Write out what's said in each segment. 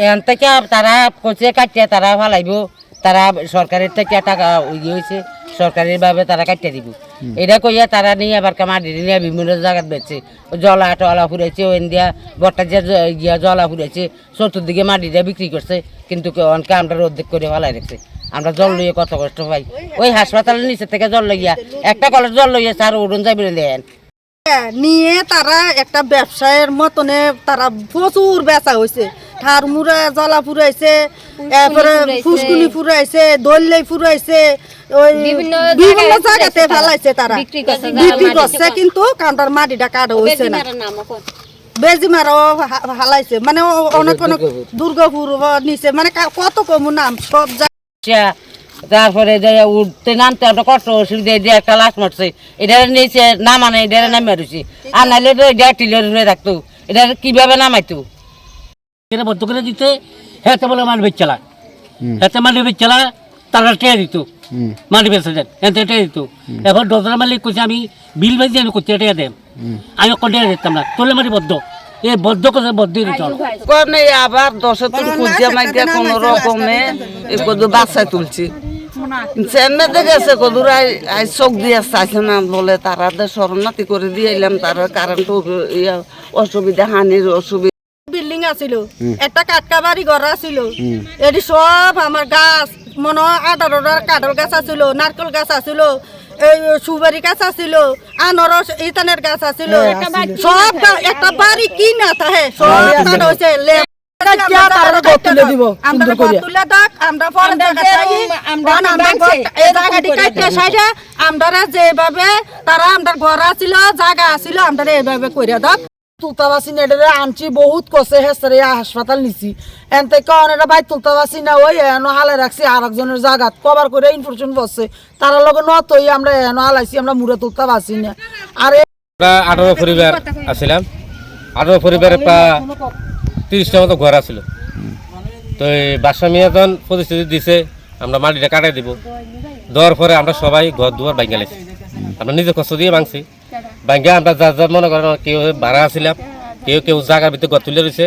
এখান থেকে তারা কচে কাটিয়ে তারা ফালাইব, তারা সরকারের থেকে টাকা ইয়ে হয়েছে, সরকারিভাবে তারা কাটিয়ে দিব। এটা কইয়া তারা নিয়ে আবার মাটি নিয়ে বিভিন্ন জায়গায় বেচছে, জলা টলা ফুরাইছে, ওই দিয়া বট্টা গিয়া জলা ফুরাইছে, চতুর্দিকে মাটিটা বিক্রি করছে, কিন্তু অনেকে আমরা অর্ধেক করে ফালাই রাখছে। আমরা জল লইয়ে কত কষ্ট পাই, ওই হাসপাতালের নিচে থেকে জল লইয়া একটা কলের জল লইয়া আর উড়ন যাই বলে দেন নিয়ে তারা একটা ব্যবসায়ের মতনে তারা প্রচুর বেচা হয়েছে। ঠার মুড়া জলা ফুরাইছে, এরপরে ফুসকুনি ফুরাইছে, দল্লাই ফুরাইছে, ওই বিভিন্ন জায়গাতে ফেলাইছে তারা বিক্রি করছে, কিন্তু কাউন্টার মাটিটা কাটা হয়েছে না। বেজিমারও হালাইছে, মানে অনেক অনেক দুর্গাপুর নিচে, মানে কত কম নাম সব জায়গা। তারপরে উঠতে নামতে একটা কষ্ট অসুবিধা দিয়ে একটা লাশ মারছে, এটা নিচে নামানে এটা নামে রয়েছে, আর নাইলে তো এটা টিলের হয়ে রাখতো, এটা কিভাবে নামাইতো বদ্ধ করে দিতে। হ্যাঁ বলে মাটি বেচ চালা, হ্যাঁ মাটি বেচ চালা, তারা টেয়া দিত, মাটি বেচে দেন হ্যাঁ টেয়া দিত। এবার ডজরা মালিক কইছে আমি বিল বাজি আমি করতে টেয়া দেন, আমি টেয়া দিতাম না, তোলে মাটি বদ্ধ এই বদ্ধ করে বদ্ধ দিত। আবার 10 খুঁজে মাইকে কোন রকমে বাচ্চায় তুলছি, চেন্নাইতে গেছে কদুরাই চোখ দিয়ে চাইছে না বলে তারা শরণার্থী করে দিয়ে এলাম, তারা কারেন্ট অসুবিধা, হানির অসুবিধা। বিল্ডিং আছিল, একটা কাটকা বাড়ি ঘর আছিল, এটি সব আমার গাছ মনে হয় 18টা কাঠল গাছ আছিল, নারকেল গাছ আছিল, এই সুপারি গাছ আছিল, আনারস ইতানের গাছ আছিল, সব একটা বাড়ি কি না তাহে সব হয়েছে। আমরা যেভাবে তারা আমার ঘর আছিল, জায়গা আছিল, আমরা এইভাবে করে দাও। তুলতাবাসী নেডে আনছি বহুত কষে হেসরে হাসপাতাল নিছি, এন থেকে অনেকটা ভাই তুলতাবাসী না ওই এনো হালাই রাখছি আর একজনের জায়গা কভার করে ইনফরমেশন বসছে, তারা লগে নতই আমরা এনো হালাইছি, আমরা মুড়ে তুলতাবাসী না। আর 18 পরিবার আসছিলাম, 18 পরিবারের প্রায় 30টা মতো ঘর আছিল। তো এই বাসা মিয়া যখন প্রতিশ্রুতি দিছে আমরা মাটিটা কাটাই দিব, দেওয়ার পরে আমরা সবাই ঘর দুয়ার ভাঙ্গা লাইছি, আমরা নিজে কষ্ট দিয়ে ভাঙছি। ভাঙ্গা আমরা যার যার মনে করেন কেউ ভাড়া আসছিলাম, কেউ কেউ জায়গার ভিতরে ঘর তুলে রয়েছে,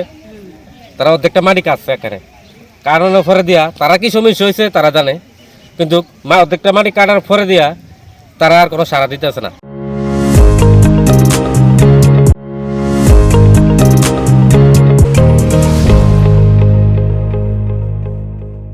তারা অর্ধেকটা মাটি কাটছে এখানে কারণের পরে দিয়া তারা কি সমস্যা হয়েছে তারা জানে, কিন্তু অর্ধেকটা মাটি কাটার পরে দিয়া তারা আর কোনো সাড়া দিতেছে না।